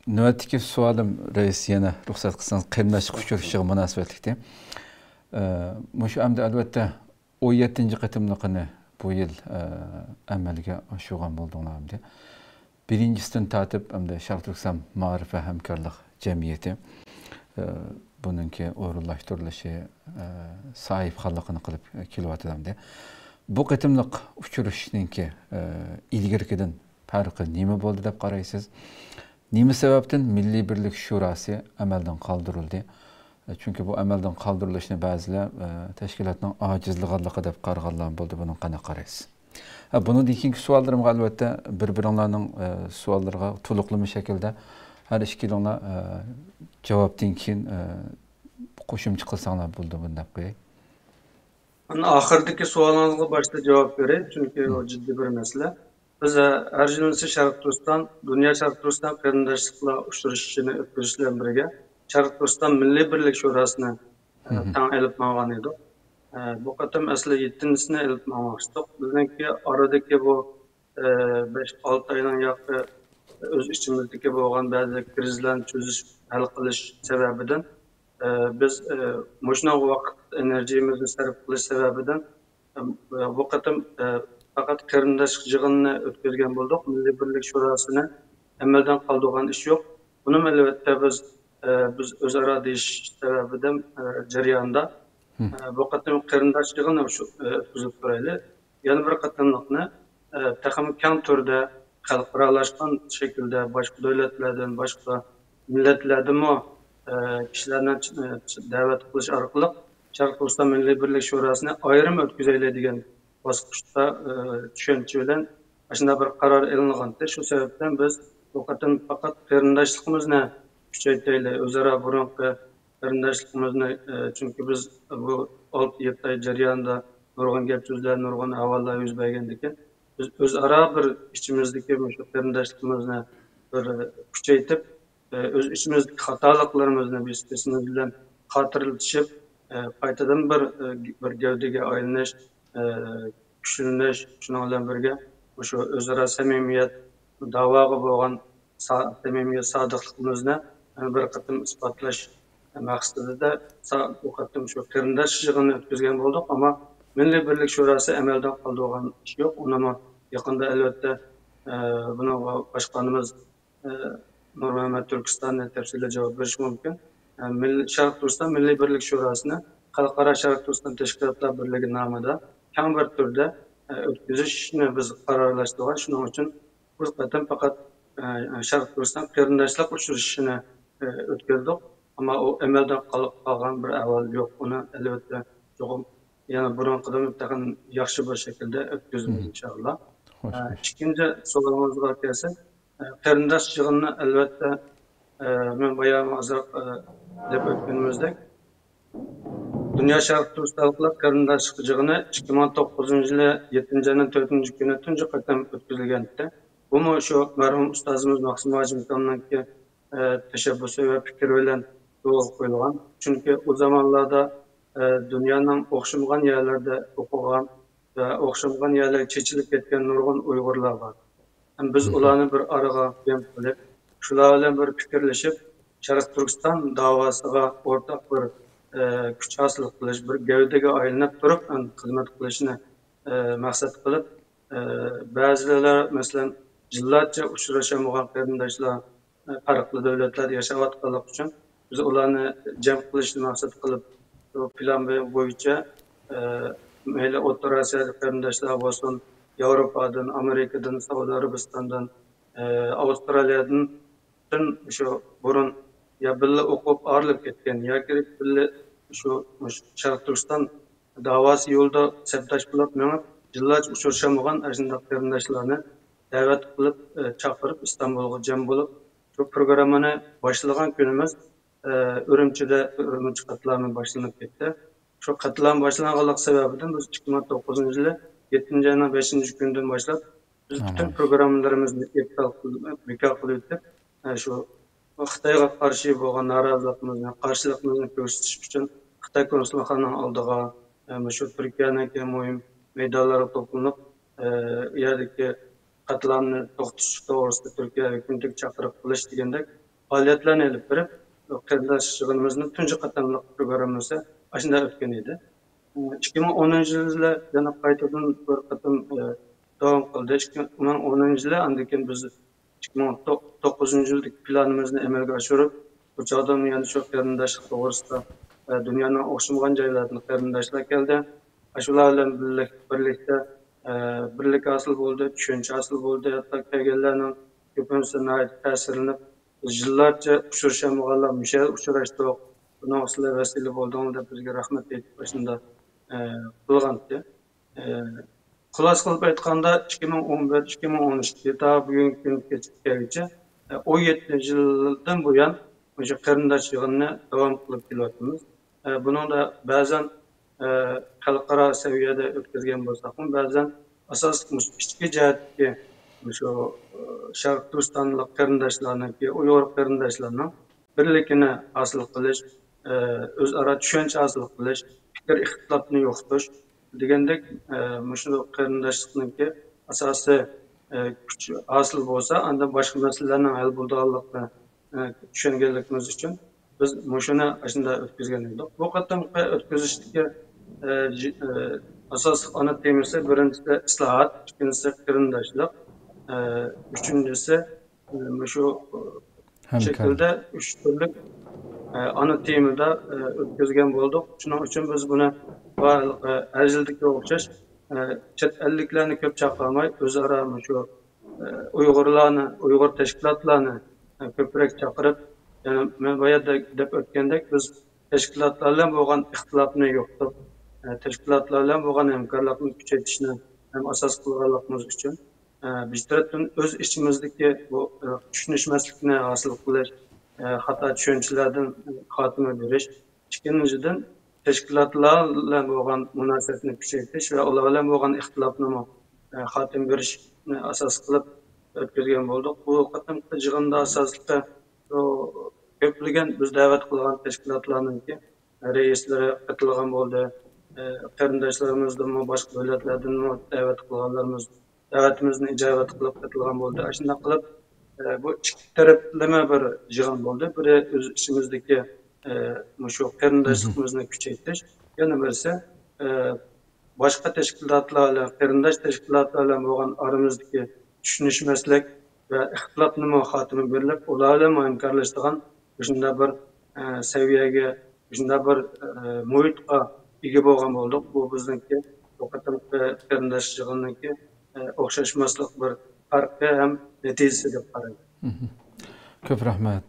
navbatdagi savolim rais yana ruxsat qilsangiz qarindoshlik uchrashishiga munosabatlikda. Mushu hamda albatta 17-ci qatimliqini bu yil amalga oshirgan bo'ldinglar. Birincisidan tatib hamda Sharq Turkiston Ma'rif va hamkorlik jamiyati buningki o'rinlashtirilishi sohibxonligini qilib kelyapti. Bu qatimliq uchrashishninki ilgirkidan farqi nima bo'ldi deb qaraysiz? Nima sababdan Milliy Birlik Şurası amaldan qoldirildi? Çünki bu amaldan qoldirilishini ba'zilar tashkilotning ojizligiga deb qaraganlar bo'ldi. Buni qanday qaraysiz? Bunun keyingi savollarimga albatta bir-biringlarning savollariga to'liqlama shaklda har ikkiinglar javobdan keyin qo'shimcha qilsanglar bo'ldi buni deb qo'yay. Ana oxirdagi savollariga boshida javob beray, chunki u jiddiy bir masala. Biz har yili Sharq Turkiston, Dunyo Sharq Turkiston qarindoshliklar uchrashishini o'tkazish bilan birga Sharq Turkiston Milliy Birlik Şurasini tan elib olgan edik. Bu qatam asli 7-sini elib olmoqchidik. Bizningki aradagi bu 5-6 oyning yoqi o'z ichimizdagi bo'lgan ba'zi krizlarni cho'zish, hal qilish sababidan biz mushuna vaqt energiyamizni sarf qilish sababidan bu qatam faqat qarindoshlik yig'inini o'tkazgan bo'ldik. Milliy Birlik Şurasini amaldan qoldirgan ish yo'q. Buni albatta biz o'zaro deyish sababidan jarayonda bu qatam qarindoshlik yig'ini o'tkazib turaylik. Yana bir qatamliqni taxmin keng turda xalqaralashgan shaklda boshqa davlatlardan, boshqa millatlardan kishilarni da'vat qilish orqali Sharq Turkiston Milliy Birlik Şurasini ayrim o'tkazaylik degan bosqichda tushuncha bilan shunday bir qaror ilingan. Shu sababdan biz bu qatam faqat qarindoshligimizni kuchaytiraylik, o'zaro burunqi qarindoshligimizni, chunki biz bu 6-7 oy jarayonida nurg'un gap so'zlar, nurg'un ahvollar yuz bergandan keyin biz o'zaro bir ichimizdagi shu qarindoshligimizni bir kuchaytirib, o'z ichimizdagi xatoliklarimizni biz bilan xotirlatishib, qaytadan bir gavdaga aylanish, kuchlanish, shunga bilan birga o'sha o'zaro samimiyat, da'voga bo'lgan samimiyat, sodiqligimizni bir qatim isbotlash maqsadida bu qatim shu qarindosh yig'inini o'tkazgan bo'ldik, ammo Milliy Birlik Şurası amaldan qoldirgan ish yo'q. Uni yaqinda albatta buni boshqonimiz Nurmuhammad Turkistondan tafsilli javob berish mumkin. Sharq Turkiston Milliy Birlik Şurasini Xalqaro Sharq Turkiston Tashkilotlar birligi nomida keng bir turda o'tkazishni biz qarorlashtirgan. Shuning uchun bu qatam faqat Sharq Turkiston qarindoshlik uchrashishini o'tkazdik, ammo u amaldan qolgan bir ahvol yo'q. Uni albatta cho'qim yana burunqidan taqin yaxshi bir shaklda o'tkazamiz inshaalloh. Ikkinchi savolimizga kelsak, qarindosh yig'inni albatta men bayon hozir deb o'tganimizdek Dunyo Sharq Turkiston qarindoshlik yig'ini 2009-yili 7-ayning 4-kuni tunji qatam o'tkazilgandi. Bu shu marhum ustozimiz Maqsim Hojimovning tashabbusi va fikri bilan yo'l qo'yilgan. Chunki u zamonlarda dunyoning o'xshamagan yerlarda o'qigan va o'xshamagan yerlarga chechilib ketgan nurg'un Uyg'urlar bor. Biz ularni bir araga jam qilib, shular bilan bir fikrlashib, Sharq Turkiston davosiga o'rtaq bir kuch hosil qilish, bir gavdaga aylanib turib xizmat qilishni maqsad qilib, ba'zilar masalan yillarcha uchrashamagan qarindoshlar farqli davlatlarda yashayotganlik uchun biz ularni jam qilishni maqsad qilib plan bo'yicha mayli O'rta Osiyolik qarindoshlar bo'lsin, Yevropadan, Amerikadan, Saudiya Arabistondan, Avstraliyadan shu burun ya billa o'qib arilib ketgan yoki billa shu Sharq Turkiston davosi yo'lida sabtash qilib menib yillarcha uchrashamagan shunday qarindoshlarni da'vat qilib chaqirib Istanbulga jam bo'lib shu programmani boshlagan kunimiz Urumchida qatlam boshlanib ketdi. Shu qatlam boshlanganlik sababidan biz 2009-yili 7-ayning 5-kunidan boshlab biz bütün programmalarimizni bekor qilib o'tib, shu Xitoyga qarshi bo'lgan noroziligimizni, qarshiligimizni ko'rsatish uchun Xitoy konsulxonasining oldiga shu Turkiyaning muhim maydonlariga to'planib, yerdagi qatlamni to'xtatish to'g'risida Turkiya hukumatiga chaqiriq qilish degandek faoliyatlarni elib berib, qarindosh yig'inimizni tunji qatamliq programmasi ashunda o'tgan edi. 2010-yilda yana qaytadan bir qatam davom qildi. 2010-yilda andan keyin biz 2009-yildagi planimizni amalga oshirib, bu chog'da yana shu qarindoshlik to'g'risida dunyoning o'xshamagan joylaridan qarindoshlar keldi. Shular bilan birlikda birlik hosil bo'ldi, tushuncha hosil bo'ldi. Hatto kelganlarning ko'pincha ta'sirlanib, yillarcha uchrashamaganlar uchrashdik. Buni sizlar vasila bo'ldingiz deb bizga rahmat aytib shunda qilgandi. Xulosa qilib aytganda 2011-2013 ta bugungi kungacha 17 yildan buyon o'sha qarindosh yig'inni davom qilib kelyapmiz. Buningda ba'zan xalqaro saviyada o'tkazgan bo'lsak ham, ba'zan asosiy ichki jihatga shu Sharq Turkistonlik qarindoshlarniki, Uyg'ur qarindoshlarning birligini hosil qilish, o'zaro tushuncha hosil qilish, fikr ixtilofini yo'qotish degandek shu qarindoshlikniki asosiy kuch hosil bo'lsa, unda boshqa masalalarning hal bo'lganligini tushunganligimiz uchun biz shuni shunday o'tkazgan edik. Bu qatamqi o'tkazishdagi asosiy ana temasi birinchisi islohot, ikkinchisi qarindoshlik, uchinchisi shu şekilde üç turli ana temada o'tkazgan bo'ldik. Shuning uchun biz buni har yildagi o'xshash chet elliklarni ko'p chaqirmay, o'zaro shu Uyg'urlarni, Uyg'ur tashkilotlarini ko'proq chaqirib, yani men boyada deb o'tgandek biz tashkilotlar bilan bo'lgan ixtilofni yo'qotib, tashkilotlar bilan bo'lgan hamkorlikni kuchaytirishni ham asos qilganligimiz uchun biz tarafdan o'z ichimizdagi bu tushunishmaslikni hosil qilish, xato tushunchalardan xotima berish, ikkinchidan tashkilotlar bilan bo'lgan munosabatni kuchaytirish va ular bilan bo'lgan ixtilofni xotima berishni asos qilib o'tkazgan bo'ldik. Bu qatimqi yig'inda asosida ko'plagan biz da'vat qilgan tashkilotlarningki raislari qatilgan bo'ldi. Qarindoshlarimizni boshqa davlatlardan da'vat qilganlarimiz da'vatimizni ijobat qilib qatilgan bo'ldi. Shunday qilib bu ikki taraflama bir yig'in bo'ldi. Biri o'z ichimizdagi shu qarindoshligimizni kuchaytirish, yana birisi boshqa tashkilotlar bilan, qarindosh tashkilotlar bilan bo'lgan oramizdagi tushunishmaslik va ixtilofni xotima berilib, ular bilan hamkorlashadigan shunday bir saviyaga, shunday bir muhitga ega bo'lgan bo'ldik. Bu bizniki bu qatimqi qarindosh yig'iniki o'xshashmaslik bir farqi ham natijasi deb qarayman. Ko'p rahmat.